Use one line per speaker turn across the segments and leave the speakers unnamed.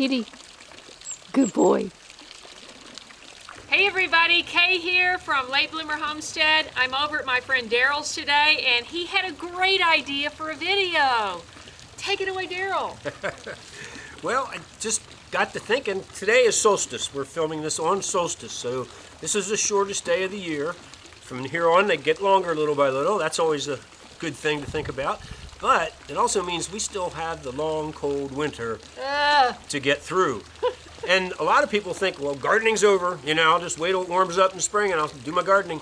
Kitty. Good boy.
Hey everybody, Kaye here from Late Bloomer Homestead. I'm over at my friend Darrell's today, and he had a great idea for a video. Take it away, Darrell.
Well, I just got to thinking, today is solstice. We're filming this on solstice, so this is the shortest day of the year. From here on, they get longer little by little. That's always a good thing to think about. But it also means we still have the long, cold winter to get through. And a lot of people think, well, gardening's over. You know, I'll just wait till it warms up in spring and I'll do my gardening.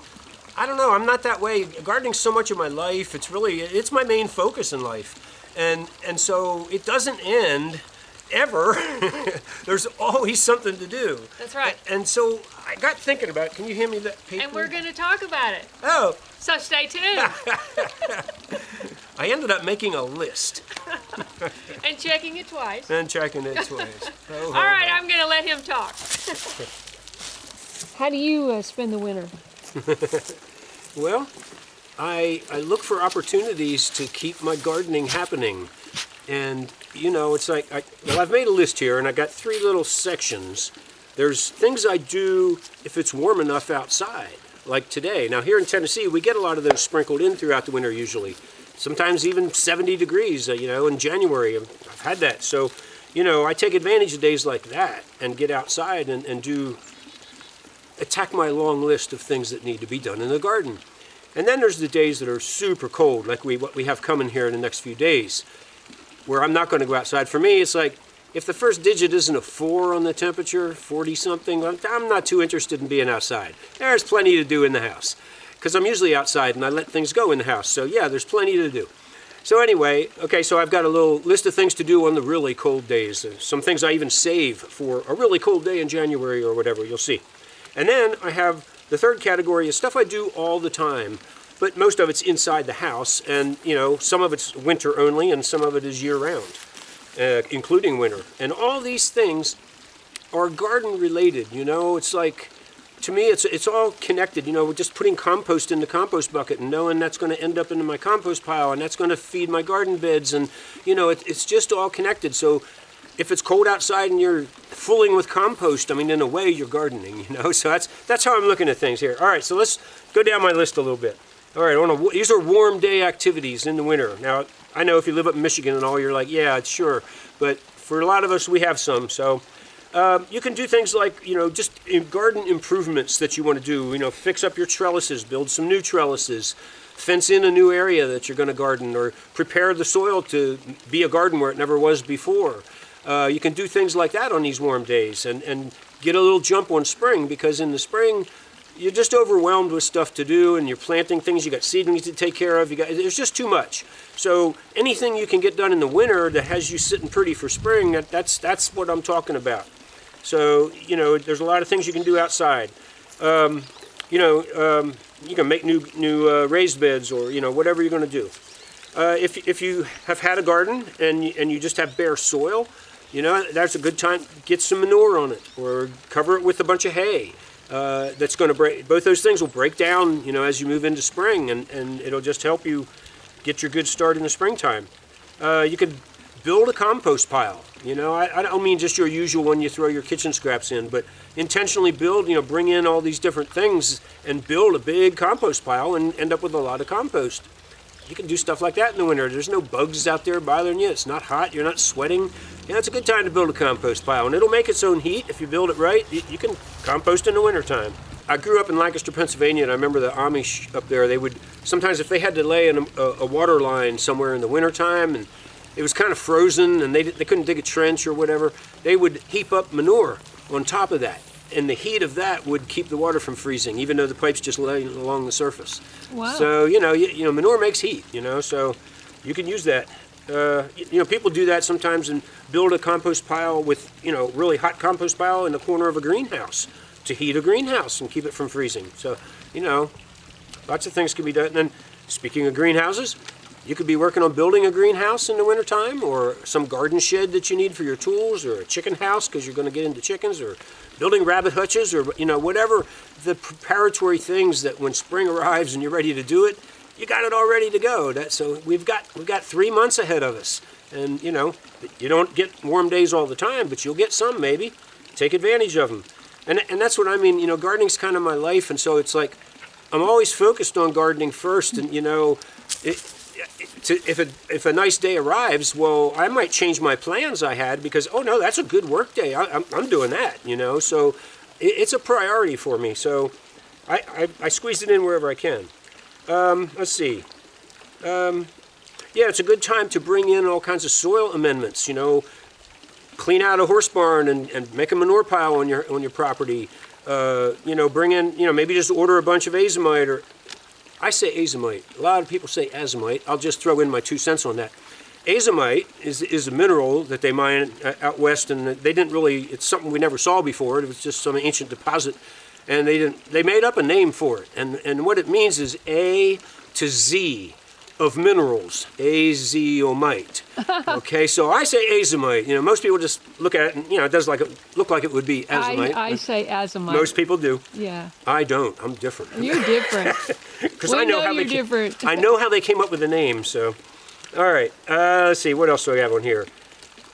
I don't know, I'm not that way. Gardening's so much of my life. It's my main focus in life. And so it doesn't end ever. There's always something to do.
That's right.
And so I got thinking about it. Can you hand me that paper?
And we're going to talk about it.
Oh.
So stay tuned.
I ended up making a list.
And checking it twice.
And checking it twice.
All right, I'm going to let him talk.
How do you spend the winter?
Well, I look for opportunities to keep my gardening happening. And, you know, it's like, I've made a list here, and I got 3 little sections. There's things I do if it's warm enough outside, like today. Now, here in Tennessee, we get a lot of those sprinkled in throughout the winter usually. Sometimes even 70 degrees, you know, in January. I've had that. So, you know, I take advantage of days like that and get outside and attack my long list of things that need to be done in the garden. And then there's the days that are super cold, like what we have coming here in the next few days, where I'm not going to go outside. For me, it's like, if the first digit isn't a 4 on the temperature, 40-something, I'm not too interested in being outside. There's plenty to do in the house, because I'm usually outside and I let things go in the house. So yeah, there's plenty to do. So anyway, okay, so I've got a little list of things to do on the really cold days. Some things I even save for a really cold day in January or whatever, you'll see. And then I have the third category is stuff I do all the time, but most of it's inside the house, and you know, some of it's winter only and some of it is year-round, including winter. And all these things are garden related, you know. It's like, to me, it's all connected. You know, we're just putting compost in the compost bucket and knowing that's going to end up into my compost pile and that's going to feed my garden beds, and you know, it's just all connected. So if it's cold outside and you're fooling with compost, I mean, in a way, you're gardening, you know. So that's how I'm looking at things here. All right, so let's go down my list a little bit. All right, these are warm day activities in the winter. Now, I know if you live up in Michigan and all, you're like, yeah, sure. But for a lot of us, we have some. So you can do things like, you know, just garden improvements that you want to do. You know, fix up your trellises, build some new trellises, fence in a new area that you're going to garden, or prepare the soil to be a garden where it never was before. You can do things like that on these warm days and get a little jump on spring, because in the spring, you're just overwhelmed with stuff to do, and you're planting things, you got seedlings to take care of, there's just too much. So anything you can get done in the winter that has you sitting pretty for spring, that's what I'm talking about. So, you know, there's a lot of things you can do outside. You can make new raised beds, or, you know, whatever you're going to do. If you have had a garden and you just have bare soil, you know, that's a good time. Get some manure on it, or cover it with a bunch of hay. That's going to break. Both those things will break down, you know, as you move into spring, and it'll just help you get your good start in the springtime. You could build a compost pile. You know, I don't mean just your usual one you throw your kitchen scraps in, but intentionally build, you know, bring in all these different things and build a big compost pile and end up with a lot of compost. You can do stuff like that in the winter. There's no bugs out there bothering you. It's not hot. You're not sweating. Yeah, it's a good time to build a compost pile, and it'll make its own heat if you build it right. You can compost in the wintertime. I grew up in Lancaster, Pennsylvania, and I remember the Amish up there. They would sometimes, if they had to lay in a water line somewhere in the wintertime and it was kind of frozen and they couldn't dig a trench or whatever, they would heap up manure on top of that. And the heat of that would keep the water from freezing, even though the pipe's just laying along the surface.
Wow.
So, you know, manure makes heat, you know, so you can use that. You know, people do that sometimes and build a compost pile with, you know, really hot compost pile in the corner of a greenhouse to heat a greenhouse and keep it from freezing. So, you know, lots of things can be done. And then, speaking of greenhouses, you could be working on building a greenhouse in the wintertime, or some garden shed that you need for your tools, or a chicken house because you're going to get into chickens, or building rabbit hutches, or, you know, whatever the preparatory things that when spring arrives and you're ready to do it, you got it all ready to go. So we've got 3 months ahead of us. And, you know, you don't get warm days all the time, but you'll get some maybe. Take advantage of them. And that's what I mean, you know, gardening's kind of my life, and so it's like I'm always focused on gardening first, and, you know, if a nice day arrives, well, I might change my plans I had because, oh no, that's a good work day. I'm doing that, you know. So it's a priority for me. So I squeeze it in wherever I can. Let's see. Yeah, it's a good time to bring in all kinds of soil amendments. You know, clean out a horse barn and make a manure pile on your property. You know, bring in, you know, maybe just order a bunch of azomite, or I say azomite. A lot of people say azomite. I'll just throw in my 2 cents on that. Azomite is a mineral that they mine out west, and they didn't really, it's something we never saw before. It was just some ancient deposit, and they made up a name for it. And what it means is A to Z of minerals, azomite. Okay, so I say azomite. You know, most people just look at it and, you know, it does look like it would be azomite.
I say azomite.
Most people do.
Yeah.
I don't. I'm different.
You're different.
Because
I know you're different.
I know how they came up with the name. So, all right. Let's see. What else do I have on here?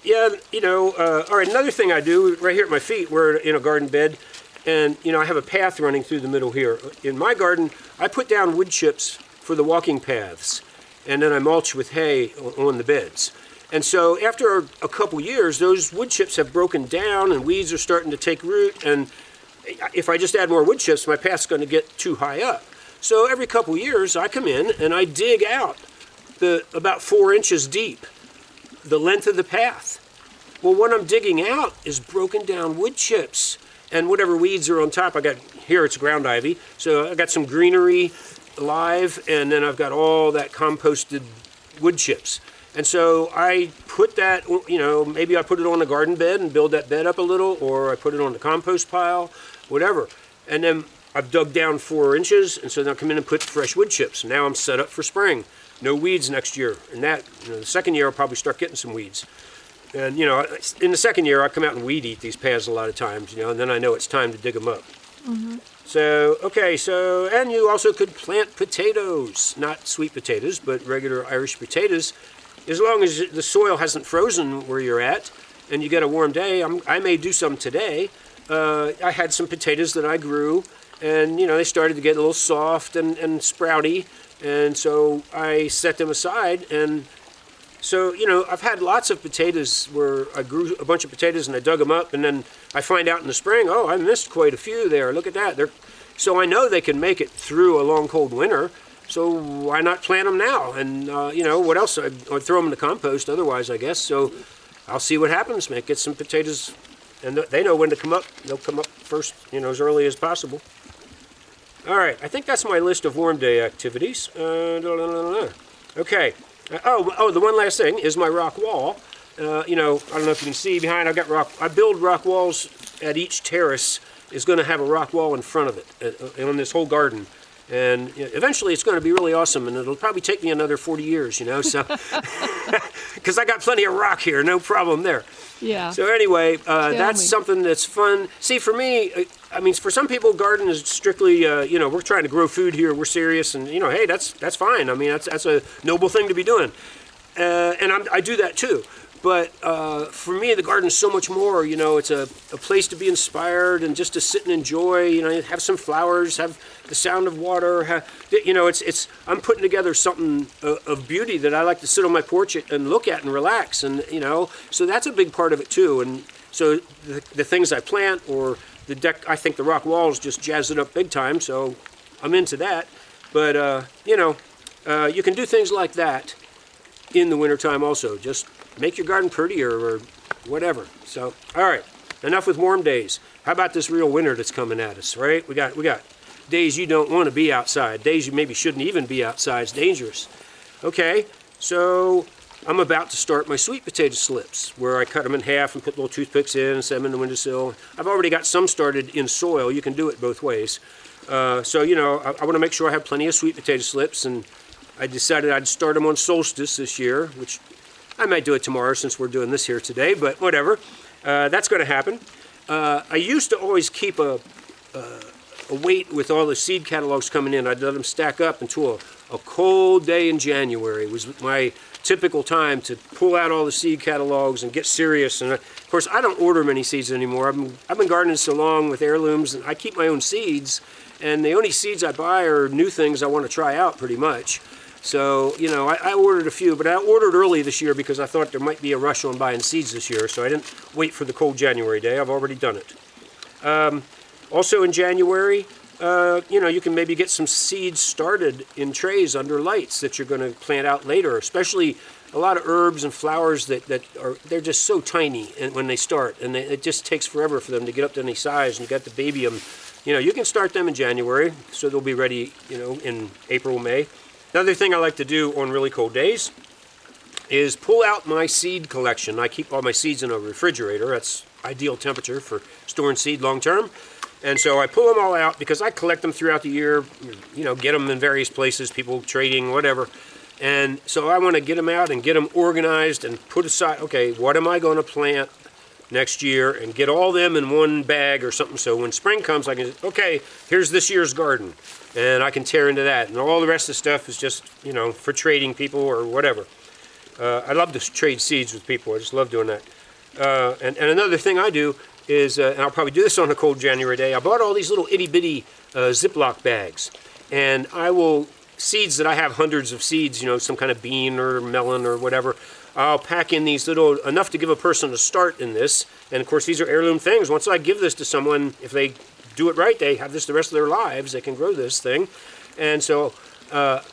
Yeah, you know. All right. Another thing I do right here at my feet. We're in a garden bed, and you know I have a path running through the middle here. In my garden, I put down wood chips for the walking paths, and then I mulch with hay on the beds. And so after a couple years, those wood chips have broken down and weeds are starting to take root. And if I just add more wood chips, my path's going to get too high up. So every couple years, I come in and I dig out about 4 inches deep, the length of the path. Well, what I'm digging out is broken down wood chips and whatever weeds are on top. I got here, it's ground ivy. So I got some greenery alive, and then I've got all that composted wood chips. And so I put that, you know, maybe I put it on a garden bed and build that bed up a little, or I put it on the compost pile, whatever. And then I've dug down 4 inches, and so then I come in and put fresh wood chips. Now I'm set up for spring. No weeds next year. And that, you know, the second year I'll probably start getting some weeds. And, you know, in the second year I come out and weed eat these paths a lot of times, you know, and then I know it's time to dig them up. Mm-hmm. So, okay, so, and you also could plant potatoes, not sweet potatoes, but regular Irish potatoes. As long as the soil hasn't frozen where you're at and you get a warm day, I may do some today. I had some potatoes that I grew, and, you know, they started to get a little soft and sprouty, and so I set them aside. And so, you know, I've had lots of potatoes where I grew a bunch of potatoes and I dug them up, and then I find out in the spring, oh, I missed quite a few there. Look at that. So I know they can make it through a long, cold winter. So why not plant them now? And, you know, what else? I'd throw them in the compost otherwise, I guess. So I'll see what happens, man. Get some potatoes, and they know when to come up. They'll come up first, you know, as early as possible. All right, I think that's my list of warm day activities. Okay. The one last thing is my rock wall. You know, I don't know if you can see behind, I build rock walls at each terrace. Is going to have a rock wall in front of it on this whole garden. And eventually it's going to be really awesome, and it'll probably take me another 40 years, you know, so, because I got plenty of rock here, no problem there.
Yeah.
So anyway, that's something that's fun. See, for me, I mean, for some people, garden is strictly, you know, we're trying to grow food here, we're serious, and, you know, hey, that's fine. I mean, that's a noble thing to be doing. And I do that too. But for me, the garden is so much more. You know, it's a place to be inspired and just to sit and enjoy. You know, have some flowers, have the sound of water. You know, I'm putting together something of beauty that I like to sit on my porch and look at and relax. And you know, so that's a big part of it too. And so the things I plant or the deck, I think the rock walls just jazz it up big time. So I'm into that. But you know, you can do things like that in the wintertime also. Just make your garden prettier or whatever. So, all right, enough with warm days. How about this real winter that's coming at us, right? We got days you don't want to be outside, days you maybe shouldn't even be outside. It's dangerous. Okay, so I'm about to start my sweet potato slips, where I cut them in half and put little toothpicks in and set them in the windowsill. I've already got some started in soil. You can do it both ways. So, you know, I want to make sure I have plenty of sweet potato slips, and I decided I'd start them on solstice this year, which I might do it tomorrow since we're doing this here today, but whatever. That's going to happen. I used to always keep a weight with all the seed catalogs coming in. I'd let them stack up until a cold day in January was my typical time to pull out all the seed catalogs and get serious. And of course, I don't order many seeds anymore. I've been gardening so long with heirlooms, and I keep my own seeds. And the only seeds I buy are new things I want to try out, pretty much. So, you know, I ordered a few, but I ordered early this year because I thought there might be a rush on buying seeds this year, so I didn't wait for the cold January day. I've already done it. Also in January, you know, you can maybe get some seeds started in trays under lights that you're going to plant out later, especially a lot of herbs and flowers they're just so tiny and when they start, and it just takes forever for them to get up to any size, and you got to baby them. You know, you can start them in January, so they'll be ready, you know, in April, May. Another thing I like to do on really cold days is pull out my seed collection. I keep all my seeds in a refrigerator. That's ideal temperature for storing seed long term. And so I pull them all out because I collect them throughout the year, you know, get them in various places, people trading, whatever. And so I want to get them out and get them organized and put aside, okay, what am I going to plant next year, and get all them in one bag or something, so when spring comes I can just, okay, here's this year's garden, and I can tear into that, and all the rest of the stuff is just, you know, for trading people or whatever. I love to trade seeds with people. I just love doing that. And another thing I do is, and I'll probably do this on a cold January day, I bought all these little itty-bitty Ziploc bags, and I will, seeds that I have hundreds of seeds, you know, some kind of bean or melon or whatever, I'll pack in these little, enough to give a person a start in this. And of course, these are heirloom things. Once I give this to someone, if they do it right, they have this the rest of their lives. They can grow this thing. And so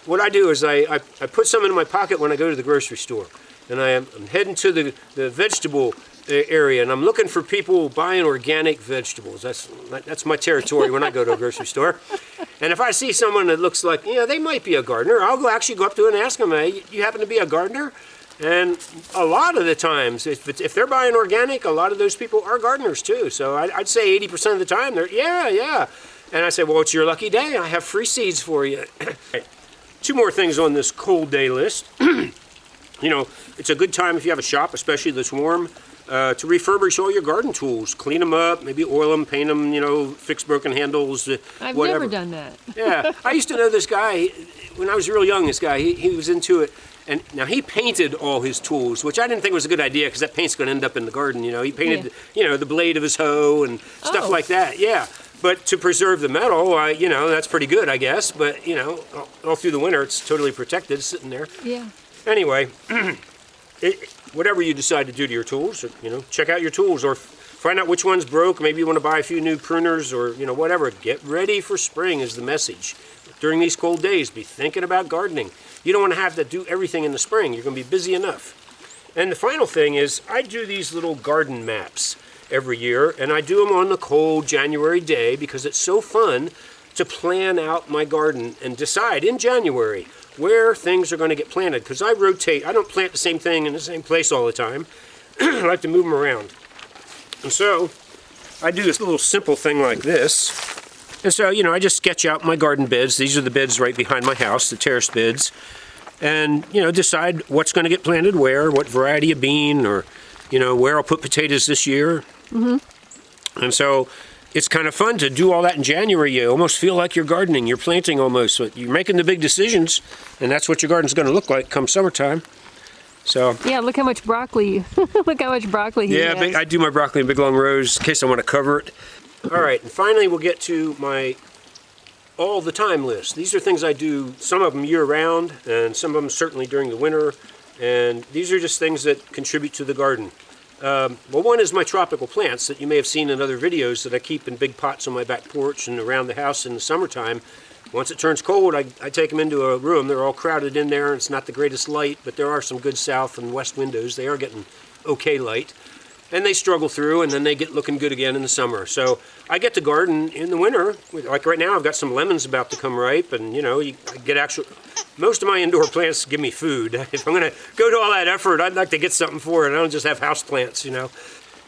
what I do is I put some in my pocket when I go to the grocery store. And I'm heading to the vegetable area, and I'm looking for people buying organic vegetables. That's my territory when I go to a grocery store. And if I see someone that looks like, you know, they might be a gardener, I'll actually go up to it and ask them, hey, you happen to be a gardener? And a lot of the times, if they're buying organic, a lot of those people are gardeners too. So I'd say 80% of the time, they're, yeah. And I say, well, it's your lucky day. I have free seeds for you. Two more things on this cold day list. You know, it's a good time if you have a shop, especially that's warm, to refurbish all your garden tools. Clean them up, maybe oil them, paint them, you know, fix broken handles,
I've
whatever.
never done that.
Yeah, I used to know this guy, when I was real young, this guy, he was into it. And now he painted all his tools, which I didn't think was a good idea because that paint's going to end up in the garden. You know, he painted, you know, the blade of his hoe and stuff like that. Yeah, but to preserve the metal, you know, that's pretty good, I guess. But you know, all through the winter, it's totally protected, sitting there.
Yeah.
Anyway, whatever you decide to do to your tools, you know, check out your tools or find out which one's broke. Maybe you want to buy a few new pruners or, you know, whatever. Get ready for spring is the message. During these cold days, be thinking about gardening. You don't want to have to do everything in the spring. You're going to be busy enough. And the final thing is I do these little garden maps every year, and I do them on the cold January day because it's so fun to plan out my garden and decide in January where things are going to get planted. Because I rotate. I don't plant the same thing in the same place all the time. I like to move them around. And so I do this little simple thing like this. And so, you know, I just sketch out my garden beds. These are the beds right behind my house, the terrace beds. And, you know, decide what's going to get planted where, what variety of bean, or, you know, where I'll put potatoes this year. Mm-hmm. And so it's kind of fun to do all that in January. You almost feel like you're gardening. You're planting almost. So you're making the big decisions, and that's what your garden's going to look like come summertime. So
yeah, look how much broccoli. Look how much broccoli he has.
Yeah, I do my broccoli in big long rows in case I want to cover it. All right, and finally we'll get to my all the time list. These are things I do, some of them year round, and some of them certainly during the winter. And these are just things that contribute to the garden. Well, one is my tropical plants that you may have seen in other videos that I keep in big pots on my back porch and around the house in the summertime. Once it turns cold, I take them into a room. They're all crowded in there. It's not the greatest light, but there are some good south and west windows. They are getting okay light. And they struggle through, and then they get looking good again in the summer. So I get to garden in the winter. Like right now, I've got some lemons about to come ripe, and you know, I get most of my indoor plants give me food. If I'm going to go to all that effort, I'd like to get something for it. I don't just have house plants, you know.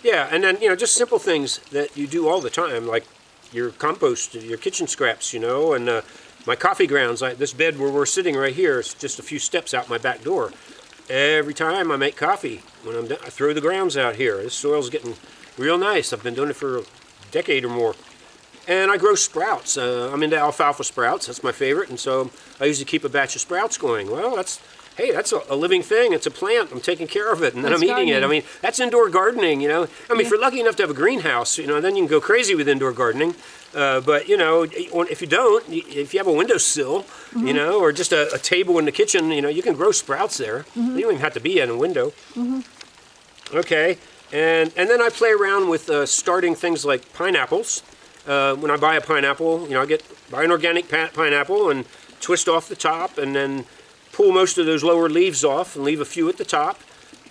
Yeah, and then, you know, just simple things that you do all the time, like your compost, your kitchen scraps, you know, and my coffee grounds. This bed where we're sitting right here is just a few steps out my back door. Every time I make coffee, when I'm done, I throw the grounds out here. This soil's getting real nice. I've been doing it for a decade or more. And I grow sprouts. I'm into alfalfa sprouts. That's my favorite. And so I usually keep a batch of sprouts going. Well, that's hey, that's a living thing. It's a plant. I'm taking care of it, and then
That's
I'm eating it. I
gardening.
mean, that's indoor gardening, you know. I mean, if you're lucky enough to have a greenhouse, you know, then you can go crazy with indoor gardening. But, you know, if you don't, if you have a windowsill, you know, or just a table in the kitchen, you know, you can grow sprouts there. You don't even have to be in a window. Okay, and then I play around with starting things like pineapples. When I buy a pineapple, you know, buy an organic pineapple and twist off the top, and then pull most of those lower leaves off and leave a few at the top.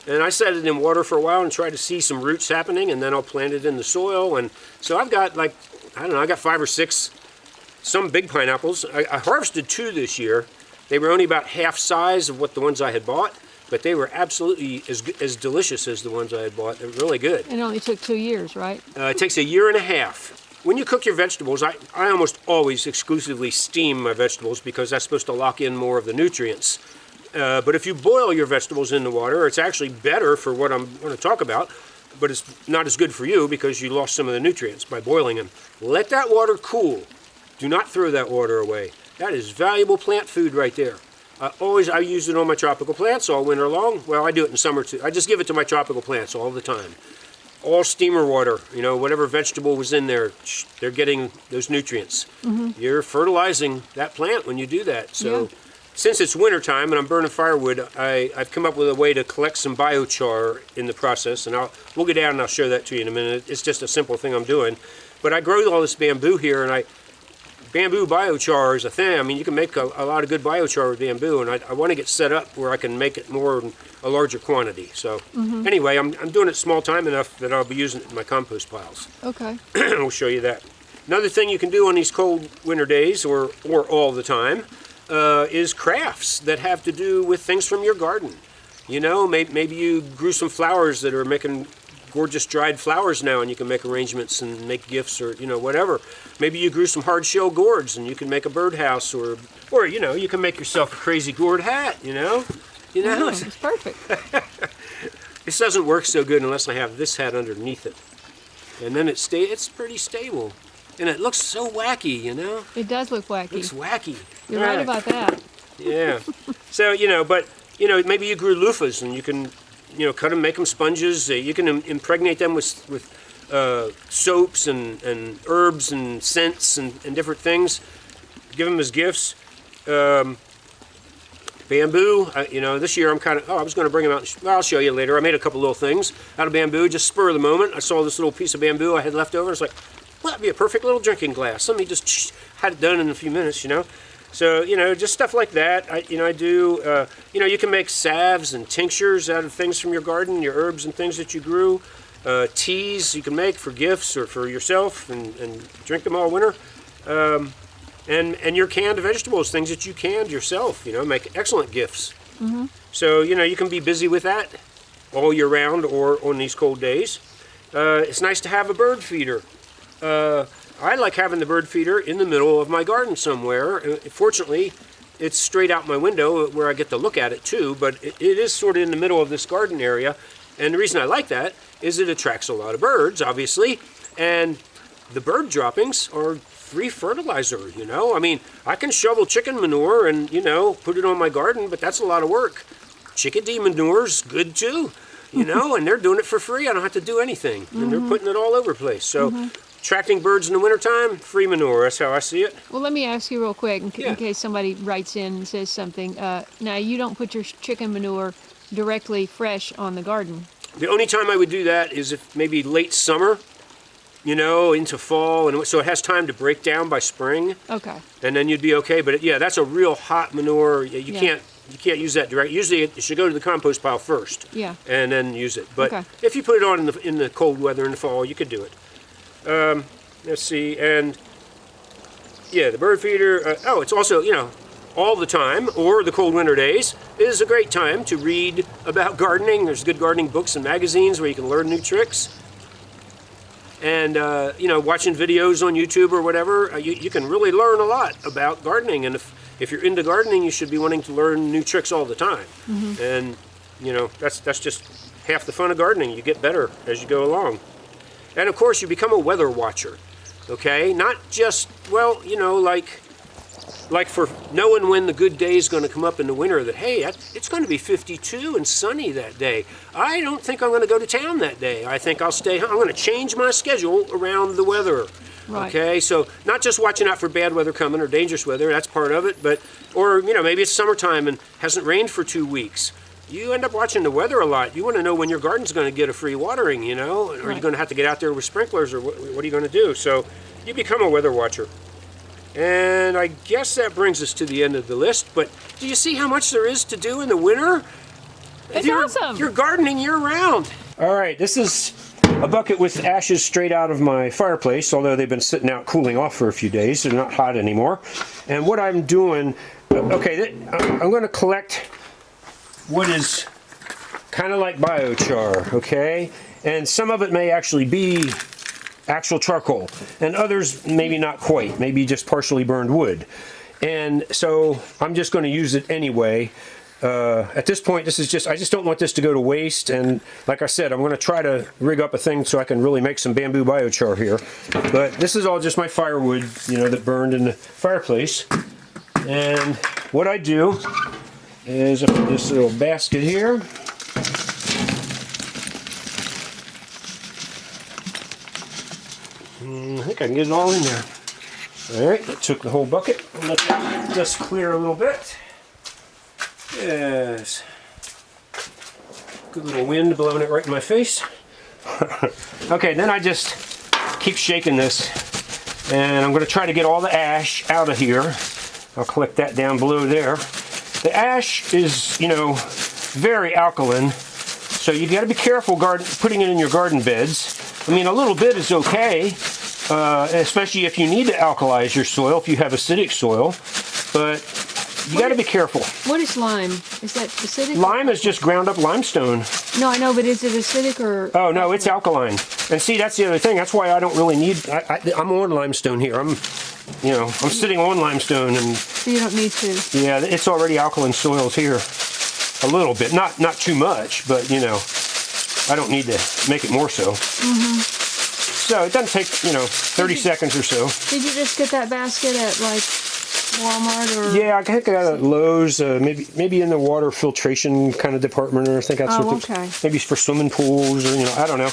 And I set it in water for a while and try to see some roots happening, and then I'll plant it in the soil. And so I've got like, I don't know, I got 5 or 6, some big pineapples. I harvested 2 this year. They were only about half size of what the ones I had bought, but they were absolutely as delicious as the ones I had bought. They're really good.
It only took 2 years, right?
It takes 1.5 years. When you cook your vegetables, I almost always exclusively steam my vegetables because that's supposed to lock in more of the nutrients. But if you boil your vegetables in the water, it's actually better for what I'm going to talk about, but it's not as good for you because you lost some of the nutrients by boiling them. Let that water cool. Do not throw that water away. That is valuable plant food right there. I use it on my tropical plants all winter long. Well, I do it in summer too. I just give it to my tropical plants all the time. All steamer water, you know, whatever vegetable was in there, they're getting those nutrients. You're fertilizing that plant when you do that. So since it's wintertime and I'm burning firewood, I've come up with a way to collect some biochar in the process, and we'll get down and I'll show that to you in a minute. It's just a simple thing I'm doing. But I grow all this bamboo here, and bamboo biochar is a thing. I mean, you can make a lot of good biochar with bamboo, and I want to get set up where I can make it more in a larger quantity. So anyway, I'm doing it small time enough that I'll be using it in my compost piles.
Okay.
We'll show you that. Another thing you can do on these cold winter days, or all the time, is crafts that have to do with things from your garden. You know, maybe you grew some flowers that are making gorgeous dried flowers now, and you can make arrangements and make gifts, or you know, whatever. Maybe you grew some hard shell gourds and you can make a birdhouse, or you know, you can make yourself a crazy gourd hat. You know,
It's perfect.
This doesn't work so good unless I have this hat underneath it, and then it's pretty stable, and it looks so wacky. You know,
It does look wacky.
it looks wacky.
You're right about that.
Yeah. So, you know, but, you know, maybe you grew loofahs and you can, you know, cut them, make them sponges. You can impregnate them with soaps and herbs and scents and different things. Give them as gifts. Bamboo, you know, this year I was going to bring them out. I'll show you later. I made a couple little things out of bamboo, just spur of the moment. I saw this little piece of bamboo I had left over. It's like, well, that'd be a perfect little drinking glass. Let me just had it done in a few minutes, you know. So, you know, just stuff like that. I do, you know, you can make salves and tinctures out of things from your garden, your herbs and things that you grew. Teas you can make for gifts or for yourself and drink them all winter. And your canned vegetables, things that you canned yourself, you know, make excellent gifts. So, you know, you can be busy with that all year round or on these cold days. It's nice to have a bird feeder. I like having the bird feeder in the middle of my garden somewhere. Fortunately, it's straight out my window where I get to look at it too, but it is sort of in the middle of this garden area. And the reason I like that is it attracts a lot of birds, obviously, and the bird droppings are free fertilizer, you know? I mean, I can shovel chicken manure and, you know, put it on my garden, but that's a lot of work. Chickadee manure's good too, you know, and they're doing it for free. I don't have to do anything, and they're putting it all over the place. So attracting birds in the wintertime, free manure, that's how I see it.
Well, let me ask you real quick in case somebody writes in and says something. Now, you don't put your chicken manure directly fresh on the garden.
The only time I would do that is if maybe late summer, you know, into fall, and so it has time to break down by spring.
Okay.
And then you'd be okay. But yeah, that's a real hot manure. You can't use that direct. Usually it should go to the compost pile first.
Yeah.
And then use it. But if you put it on in the cold weather in the fall, you could do it. Let's see, and yeah, the bird feeder. It's also, you know, all the time, or the cold winter days, is a great time to read about gardening. There's good gardening books and magazines where you can learn new tricks. And, you know, watching videos on YouTube or whatever, you can really learn a lot about gardening. And if you're into gardening, you should be wanting to learn new tricks all the time. And, you know, that's just half the fun of gardening. You get better as you go along. And, of course, you become a weather watcher, okay? Not just, well, you know, like like for knowing when the good day is going to come up in the winter, that hey, it's going to be 52 and sunny that day. I don't think I'm going to go to town that day. I think I'll stay home. I'm going to change my schedule around the weather.
Right.
Okay, so not just watching out for bad weather coming or dangerous weather, that's part of it, but, or, you know, maybe it's summertime and hasn't rained for 2 weeks. You end up watching the weather a lot. You want to know when your garden's going to get a free watering, you know, or
Right.
you're going to have to get out there with sprinklers, or what are you going to do? So you become a weather watcher. And I guess that brings us to the end of the list, but do you see how much there is to do in the winter?
It's awesome.
You're gardening year-round. All right, this is a bucket with ashes straight out of my fireplace, although they've been sitting out cooling off for a few days. They're not hot anymore. And what I'm doing, okay, I'm going to collect what is kind of like biochar, okay? And some of it may actually be actual charcoal, and others maybe not quite, maybe just partially burned wood. And so I'm just going to use it anyway. At this point, this is just, I just don't want this to go to waste, and like I said, I'm going to try to rig up a thing so I can really make some bamboo biochar here. But this is all just my firewood, you know, that burned in the fireplace. And what I do is I put this little basket here. I think I can get it all in there. All right, I took the whole bucket. I'll let that just clear a little bit. Yes. Good little wind blowing it right in my face. Okay, then I just keep shaking this, and I'm going to try to get all the ash out of here. I'll collect that down below there. The ash is, you know, very alkaline, so you got to be careful putting it in your garden beds. I mean, a little bit is okay, especially if you need to alkalize your soil, if you have acidic soil, but you got to be careful.
What is lime? Is that acidic?
Lime is just ground up limestone.
No, I know, but is it acidic or?
Oh no, it's alkaline. And see, that's the other thing. That's why I don't really need. I'm on limestone here. I'm sitting on limestone, and
So you don't need to.
yeah, it's already alkaline soils here. A little bit, not too much, but you know, I don't need to make it more so. Mm-hmm. So it doesn't take 30 seconds or so.
Did you just get that basket at like Walmart or?
Yeah, I think I got it at Lowe's, maybe in the water filtration kind of department, or I think that's what
okay.
Maybe it's for swimming pools, or I don't know.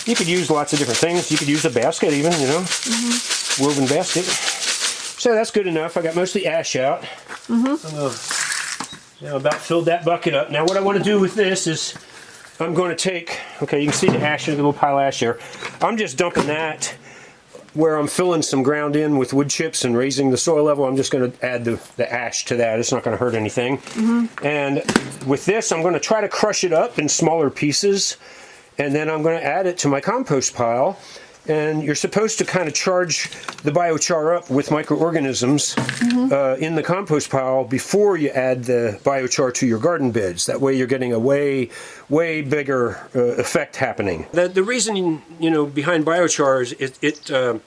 You could use lots of different things. You could use a basket even,
Mm-hmm.
woven basket. So that's good enough. I got most of the ash out. Mm-hmm. I'm about filled that bucket up. Now what I want to do with this is I'm going to take, okay, you can see the ash, the little pile of ash there. I'm just dumping that where I'm filling some ground in with wood chips and raising the soil level. I'm just going to add the ash to that. It's not going to hurt anything. Mm-hmm. And with this, I'm going to try to crush it up in smaller pieces, and then I'm going to add it to my compost pile. And you're supposed to kind of charge the biochar up with microorganisms in the compost pile before you add the biochar to your garden beds. That way you're getting a way bigger effect happening. The reason behind biochar is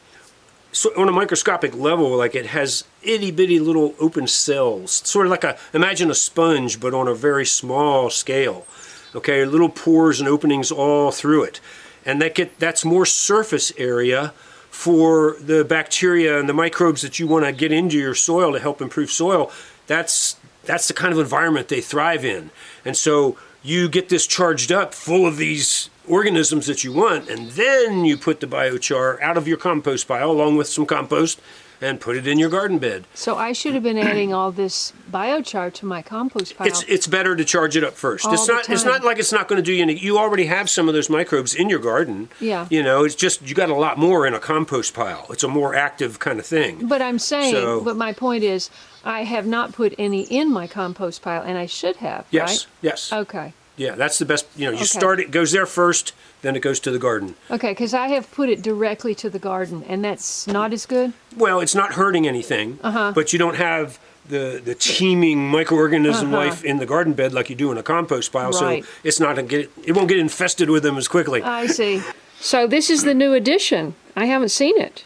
so on a microscopic level, like it has itty bitty little open cells, sort of like imagine a sponge, but on a very small scale. Okay, little pores and openings all through it. And that's more surface area for the bacteria and the microbes that you want to get into your soil to help improve soil. That's the kind of environment they thrive in. And so you get this charged up full of these organisms that you want, and then you put the biochar out of your compost pile along with some compost and put it in your garden bed.
So I should have been adding all this biochar to my compost pile.
It's better to charge it up first. It's not like it's not going to do you any. You already have some of those microbes in your garden.
Yeah.
It's just you got a lot more in a compost pile. It's a more active kind of thing.
But I'm saying, but my point is, I have not put any in my compost pile, and I should have.
Yes.
Right?
Yes.
Okay.
Yeah, that's the best. You
Okay.
start it goes there first, then it goes to the garden.
Okay, because I have put it directly to the garden, and that's not as good.
Well, it's not hurting anything, but you don't have the teeming microorganism life in the garden bed like you do in a compost pile.
Right.
So it's not it won't get infested with them as quickly.
I see. So this is the new addition. I haven't seen it.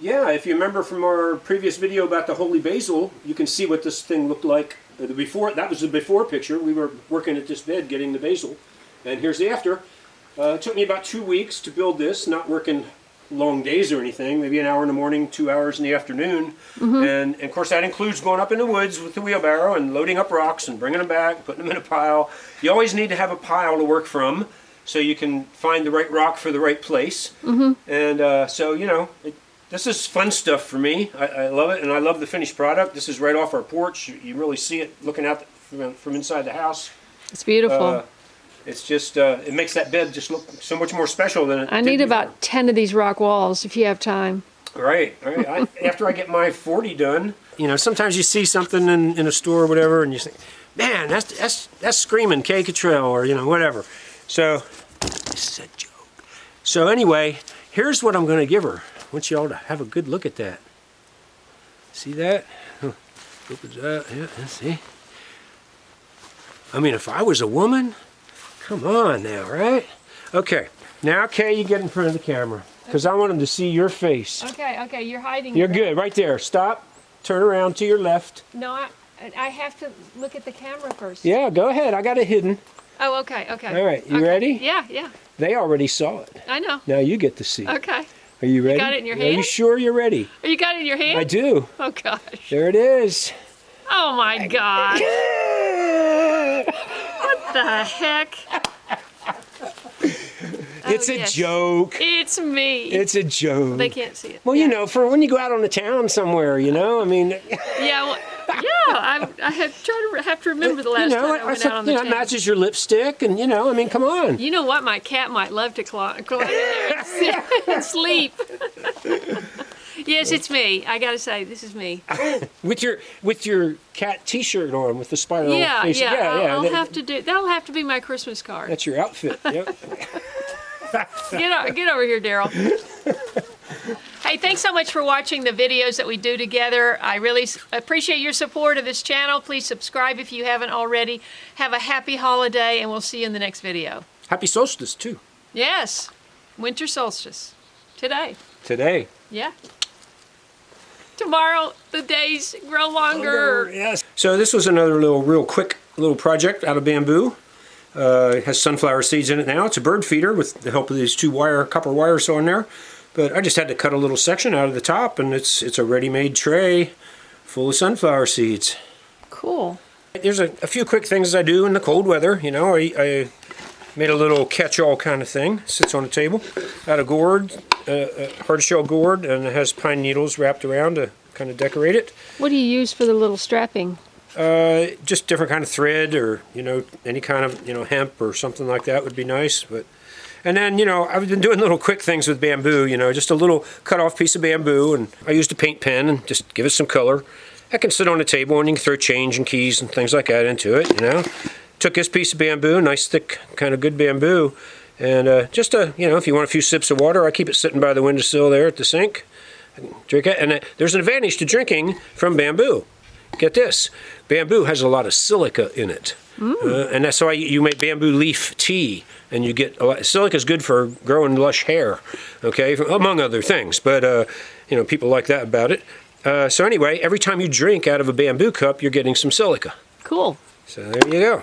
Yeah, if you remember from our previous video about the holy basil, you can see what this thing looked like. That was the before picture. We were working at this bed getting the basil, and here's the after. It took me about 2 weeks to build this, not working long days or anything, maybe an hour in the morning, 2 hours in the afternoon. And of course that includes going up in the woods with the wheelbarrow and loading up rocks and bringing them back, putting them in a pile. You always need to have a pile to work from so you can find the right rock for the right place. And so, you know, this is fun stuff for me. I love it, and I love the finished product. This is right off our porch. You really see it looking out from inside the house.
It's beautiful.
It's just, it makes that bed just look so much more special than it
I
did
need
before.
about 10 of these rock walls if you have time.
Right. After I get my 40 done, you know, sometimes you see something in a store or whatever, and you think, man, that's screaming Kaye Kittrell, or, you know, whatever. So, this is a joke. So anyway, here's what I'm going to give her. I want you all to have a good look at that. See that? Opens up. Yeah, let's see. I mean, if I was a woman, come on now, right? Okay, now Kaye, you get in front of the camera, because I want them to see your face.
Okay, you're hiding.
You're good, right there. Stop, turn around to your left.
No, I have to look at the camera first.
Yeah, go ahead, I got it hidden.
Oh, okay.
All right, you ready?
Yeah.
They already saw it.
I know.
Now you get to see.
Okay.
Are you ready?
got it in your
Are you
hand?
sure you're ready?
Oh, you got it in your hand?
I do.
Oh, gosh.
There it is.
Oh, my gosh. What the heck?
It's
Oh,
a
yes.
joke.
It's me.
It's a joke.
They can't see it.
Well, you know, for when you go out on the town somewhere, you know, I mean,
Yeah, well, I have to remember the last
you know,
time I went out on the
it
town.
matches your lipstick, and you know, I mean, come on.
You know what? My cat might love to climb in there and sleep. Yes, it's me. I gotta say, this is me.
With your cat T-shirt on with the spiral
Yeah.
face.
I'll have to do. That'll have to be my Christmas card.
That's your outfit. Yep.
Get over here, Darrell. Hey, thanks so much for watching the videos that we do together. I really appreciate your support of this channel. Please subscribe if you haven't already. Have a happy holiday, and we'll see you in the next video.
Happy solstice too.
Yes, winter solstice. Today. Yeah. Tomorrow, the days grow longer.
Yes. So this was another real quick project out of bamboo. It has sunflower seeds in it now. It's a bird feeder with the help of these two copper wires on there. But I just had to cut a little section out of the top, and it's a ready-made tray full of sunflower seeds.
Cool.
There's a few quick things I do in the cold weather. You know, I made a little catch-all kind of thing. Sits on the table. Out of gourd, hard-shell gourd, and it has pine needles wrapped around to kind of decorate it.
What do you use for the little strapping?
Just different kind of thread, or you know, any kind of hemp or something like that would be nice. And then I've been doing little quick things with bamboo. Just a little cut-off piece of bamboo, and I used a paint pen and just give it some color. That can sit on the table, and you can throw change and keys and things like that into it. Took this piece of bamboo, nice thick kind of good bamboo, and just if you want a few sips of water, I keep it sitting by the windowsill there at the sink. I can drink it, and there's an advantage to drinking from bamboo. Get this, bamboo has a lot of silica in it, and that's why you make bamboo leaf tea, and you get a lot. Silica is good for growing lush hair, okay, among other things. But people like that about it. So anyway, every time you drink out of a bamboo cup, you're getting some silica.
Cool.
So there you go.